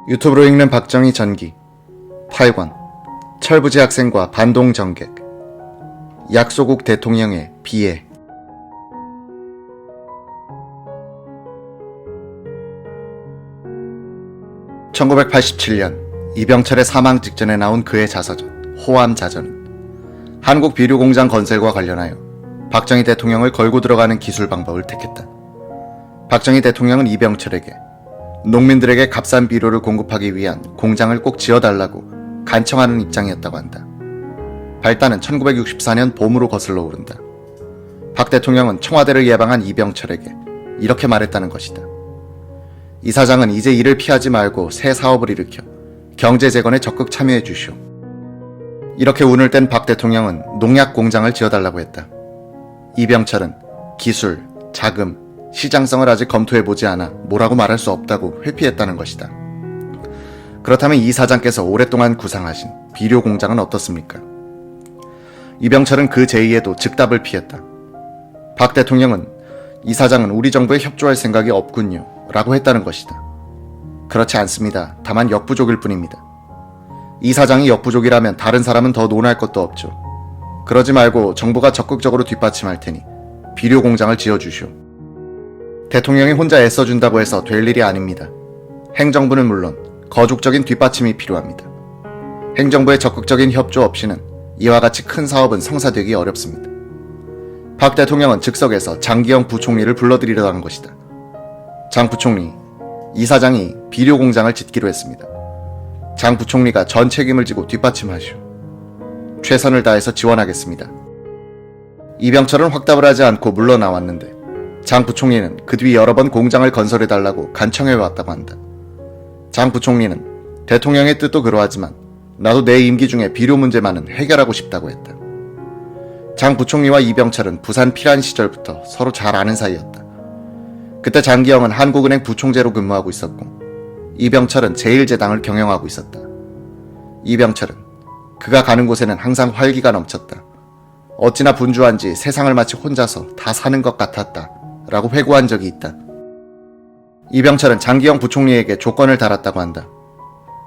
유튜브로 읽는 박정희 전기 8권 철부지 학생과 반동 정객 약소국 대통령의 비애 1987년 이병철의 사망 직전에 나온 그의 자서전 호암자전은 한국 비료공장 건설과 관련하여 박정희 대통령을 걸고 들어가는 기술 방법을 택했다. 박정희 대통령은 이병철에게 농민들에게 값싼 비료를 공급하기 위한 공장을 꼭 지어달라고 간청하는 입장이었다고 한다. 발단은 1964년 봄으로 거슬러 오른다. 박 대통령은 청와대를 예방한 이병철에게 이렇게 말했다는 것이다. 이 사장은 이제 일을 피하지 말고 새 사업을 일으켜 경제 재건에 적극 참여해 주시오. 이렇게 운을 뗀 박 대통령은 농약 공장을 지어달라고 했다. 이병철은 기술, 자금, 시장성을 아직 검토해보지 않아 뭐라고 말할 수 없다고 회피했다는 것이다. 그렇다면 이 사장께서 오랫동안 구상하신 비료 공장은 어떻습니까? 이병철은 그 제의에도 즉답을 피했다. 박 대통령은 이 사장은 우리 정부에 협조할 생각이 없군요 라고 했다는 것이다. 그렇지 않습니다. 다만 역부족일 뿐입니다. 이 사장이 역부족이라면 다른 사람은 더 논할 것도 없죠. 그러지 말고 정부가 적극적으로 뒷받침할 테니 비료 공장을 지어주시오. 대통령이 혼자 애써준다고 해서 될 일이 아닙니다. 행정부는 물론 거죽적인 뒷받침이 필요합니다. 행정부의 적극적인 협조 없이는 이와 같이 큰 사업은 성사되기 어렵습니다. 박 대통령은 즉석에서 장기영 부총리를 불러들이려는 것이다. 장 부총리, 이 사장이 비료 공장을 짓기로 했습니다. 장 부총리가 전 책임을 지고 뒷받침하시오. 최선을 다해서 지원하겠습니다. 이병철은 확답을 하지 않고 물러나왔는데 장 부총리는 그 뒤 여러 번 공장을 건설해달라고 간청해왔다고 한다. 장 부총리는 대통령의 뜻도 그러하지만 나도 내 임기 중에 비료 문제만은 해결하고 싶다고 했다. 장 부총리와 이병철은 부산 피란 시절부터 서로 잘 아는 사이였다. 그때 장기영은 한국은행 부총재로 근무하고 있었고 이병철은 제1제당을 경영하고 있었다. 이병철은 그가 가는 곳에는 항상 활기가 넘쳤다. 어찌나 분주한지 세상을 마치 혼자서 다 사는 것 같았다 라고 회고한 적이 있다. 이병철은 장기영 부총리에게 조건을 달았다고 한다.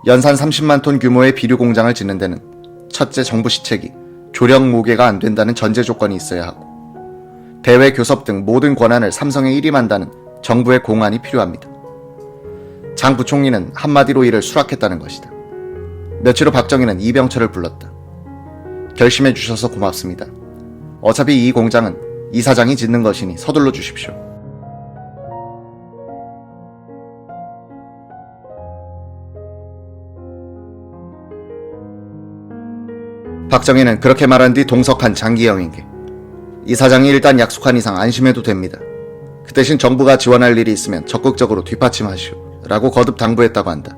연산 30만 톤 규모의 비료 공장을 짓는 데는 첫째 정부 시책이 조력 모계가 안 된다는 전제 조건이 있어야 하고 대외 교섭 등 모든 권한을 삼성에 일임한다는 정부의 공안이 필요합니다. 장 부총리는 한마디로 이를 수락했다는 것이다. 며칠 후 박정희는 이병철을 불렀다. 결심해 주셔서 고맙습니다. 어차피 이 공장은 이 사장이 짓는 것이니 서둘러 주십시오. 박정희는 그렇게 말한 뒤 동석한 장기영에게 이 사장이 일단 약속한 이상 안심해도 됩니다. 그 대신 정부가 지원할 일이 있으면 적극적으로 뒷받침하시오 라고 거듭 당부했다고 한다.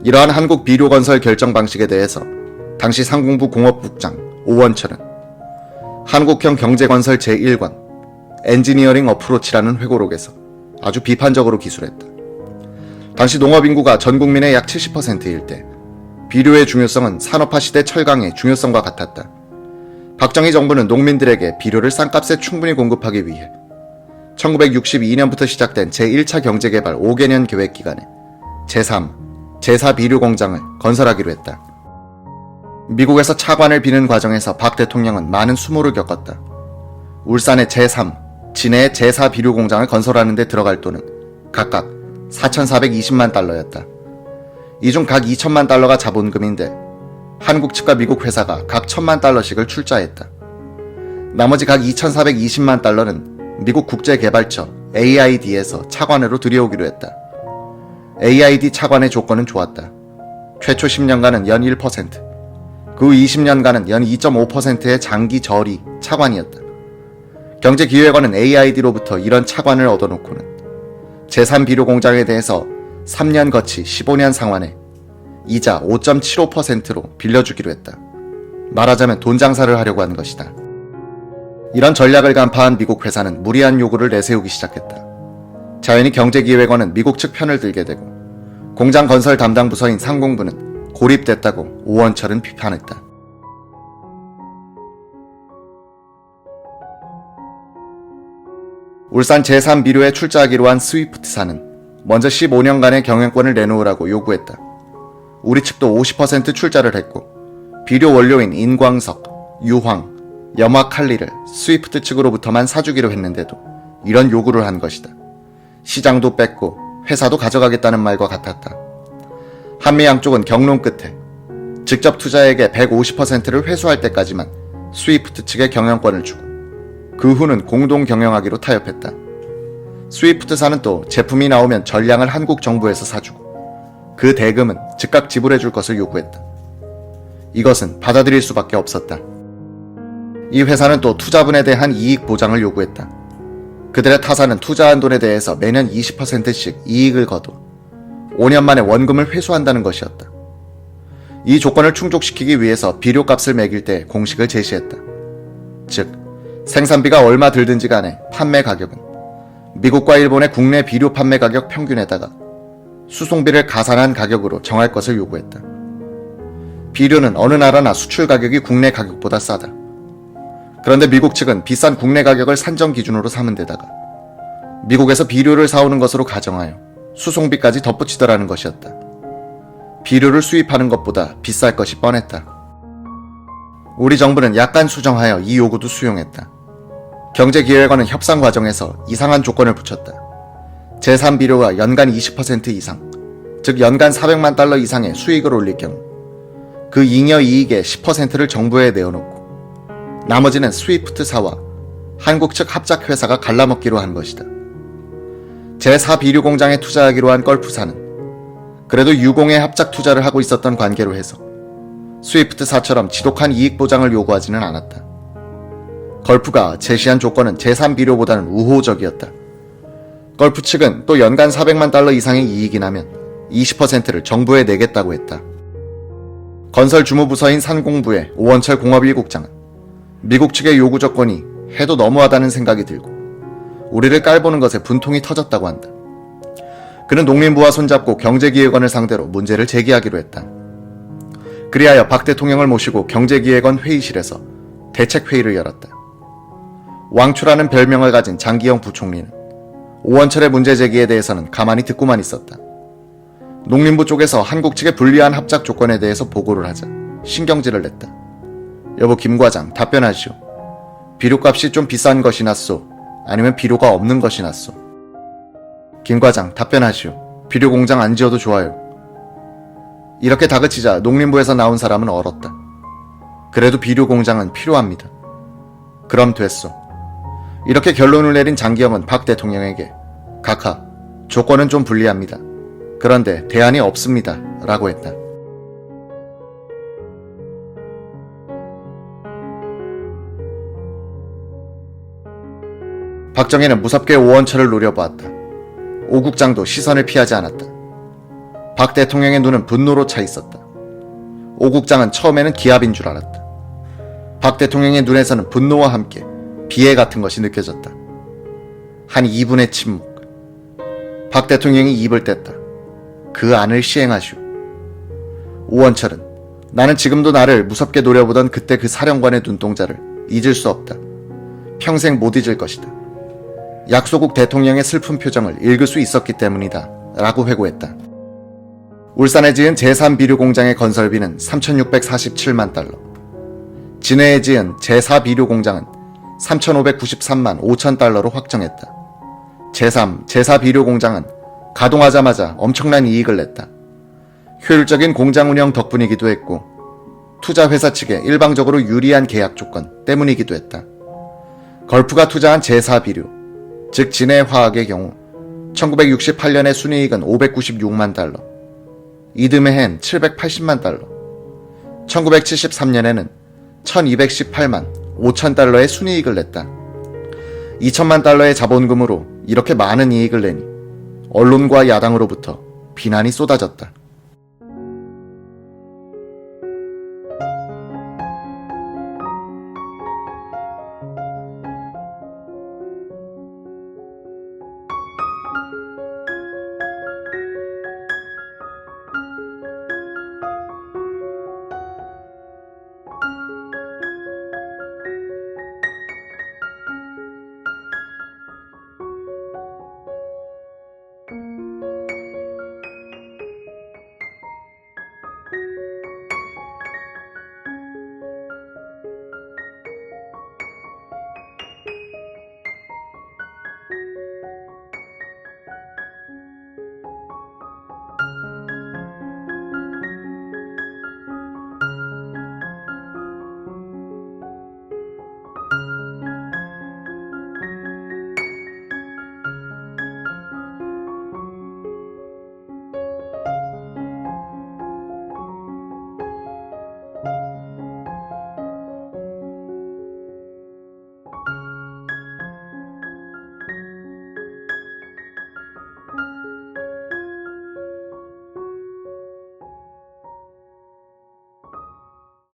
이러한 한국 비료건설 결정 방식에 대해서 당시 상공부 공업국장 오원철은 한국형 경제건설 제1권 엔지니어링 어프로치라는 회고록에서 아주 비판적으로 기술했다. 당시 농업인구가 전 국민의 약 70%일 때 비료의 중요성은 산업화 시대 철강의 중요성과 같았다. 박정희 정부는 농민들에게 비료를 싼 값에 충분히 공급하기 위해 1962년부터 시작된 제1차 경제개발 5개년 계획 기간에 제3, 제4 비료공장을 건설하기로 했다. 미국에서 차관을 비는 과정에서 박 대통령은 많은 수모를 겪었다. 울산의 제3, 진해의 제4 비료공장을 건설하는 데 들어갈 돈은 각각 4,420만 달러였다. 이 중 각 2천만 달러가 자본금인데 한국 측과 미국 회사가 각 1,000만 달러씩을 출자했다. 나머지 각 2,420만 달러는 미국 국제개발처 AID에서 차관으로 들여오기로 했다. AID 차관의 조건은 좋았다. 최초 10년간은 연 1%, 그 후 20년간은 연 2.5%의 장기 저리 차관이었다. 경제기획원은 AID로부터 이런 차관을 얻어놓고는 제3 비료공장에 대해서 3년 거치 15년 상환에 이자 5.75%로 빌려주기로 했다. 말하자면 돈 장사를 하려고 한 것이다. 이런 전략을 간파한 미국 회사는 무리한 요구를 내세우기 시작했다. 자연히 경제기획원은 미국 측 편을 들게 되고 공장 건설 담당 부서인 상공부는 고립됐다고 오원철은 비판했다. 울산 제3 비료에 출자하기로 한 스위프트사는 먼저 15년간의 경영권을 내놓으라고 요구했다. 우리 측도 50% 출자를 했고 비료 원료인 인광석, 유황, 염화칼리를 스위프트 측으로부터만 사주기로 했는데도 이런 요구를 한 것이다. 시장도 뺐고 회사도 가져가겠다는 말과 같았다. 한미 양쪽은 경론 끝에 직접 투자액의 150%를 회수할 때까지만 스위프트 측에 경영권을 주고 그 후는 공동 경영하기로 타협했다. 스위프트사는 또 제품이 나오면 전량을 한국 정부에서 사주고 그 대금은 즉각 지불해줄 것을 요구했다. 이것은 받아들일 수밖에 없었다. 이 회사는 또 투자분에 대한 이익 보장을 요구했다. 그들의 타사는 투자한 돈에 대해서 매년 20%씩 이익을 거둬 5년 만에 원금을 회수한다는 것이었다. 이 조건을 충족시키기 위해서 비료값을 매길 때 공식을 제시했다. 즉, 생산비가 얼마 들든지 간에 판매 가격은 미국과 일본의 국내 비료 판매 가격 평균에다가 수송비를 가산한 가격으로 정할 것을 요구했다. 비료는 어느 나라나 수출 가격이 국내 가격보다 싸다. 그런데 미국 측은 비싼 국내 가격을 산정 기준으로 삼은 데다가 미국에서 비료를 사오는 것으로 가정하여 수송비까지 덧붙이더라는 것이었다. 비료를 수입하는 것보다 비쌀 것이 뻔했다. 우리 정부는 약간 수정하여 이 요구도 수용했다. 경제기획원은 협상 과정에서 이상한 조건을 붙였다. 제3비료와 연간 20% 이상, 즉 연간 400만 달러 이상의 수익을 올릴 경우 그 잉여 이익의 10%를 정부에 내어놓고 나머지는 스위프트사와 한국 측 합작회사가 갈라먹기로 한 것이다. 제4비료 공장에 투자하기로 한 걸프사는 그래도 유공에 합작 투자를 하고 있었던 관계로 해서 스위프트사처럼 지독한 이익 보장을 요구하지는 않았다. 걸프가 제시한 조건은 제3비료보다는 우호적이었다. 걸프 측은 또 연간 400만 달러 이상의 이익이 나면 20%를 정부에 내겠다고 했다. 건설 주무부서인 산공부의 오원철 공업 1국장은 미국 측의 요구 조건이 해도 너무하다는 생각이 들고 우리를 깔보는 것에 분통이 터졌다고 한다. 그는 농림부와 손잡고 경제기획원을 상대로 문제를 제기하기로 했다. 그리하여 박 대통령을 모시고 경제기획원 회의실에서 대책회의를 열었다. 왕초라는 별명을 가진 장기영 부총리는 오원철의 문제 제기에 대해서는 가만히 듣고만 있었다. 농림부 쪽에서 한국 측의 불리한 합작 조건에 대해서 보고를 하자 신경질을 냈다. 여보 김 과장 답변하시오. 비료값이 좀 비싼 것이 낫소? 아니면 비료가 없는 것이 낫소? 김 과장 답변하시오. 비료 공장 안 지어도 좋아요. 이렇게 다그치자 농림부에서 나온 사람은 얼었다. 그래도 비료 공장은 필요합니다. 그럼 됐소. 이렇게 결론을 내린 장기영은 박 대통령에게 각하, 조건은 좀 불리합니다. 그런데 대안이 없습니다. 라고 했다. 박정희는 무섭게 오원철을 노려보았다. 오 국장도 시선을 피하지 않았다. 박 대통령의 눈은 분노로 차 있었다. 오 국장은 처음에는 기합인 줄 알았다. 박 대통령의 눈에서는 분노와 함께 비애 같은 것이 느껴졌다. 한 2분의 침묵. 박 대통령이 입을 뗐다. 그 안을 시행하시오. 오원철은 나는 지금도 나를 무섭게 노려보던 그때 그 사령관의 눈동자를 잊을 수 없다. 평생 못 잊을 것이다. 약소국 대통령의 슬픈 표정을 읽을 수 있었기 때문이다. 라고 회고했다. 울산에 지은 제3비료 공장의 건설비는 3,647만 달러. 진해에 지은 제4비료 공장은 3,593만 5천 달러로 확정했다. 제4비료 공장은 가동하자마자 엄청난 이익을 냈다. 효율적인 공장 운영 덕분이기도 했고 투자회사 측에 일방적으로 유리한 계약 조건 때문이기도 했다. 걸프가 투자한 제4비료, 즉 진해화학의 경우 1968년의 순이익은 596만 달러, 이듬해엔 780만 달러, 1973년에는 1218만 5천 달러의 순이익을 냈다. 2천만 달러의 자본금으로 이렇게 많은 이익을 내니 언론과 야당으로부터 비난이 쏟아졌다.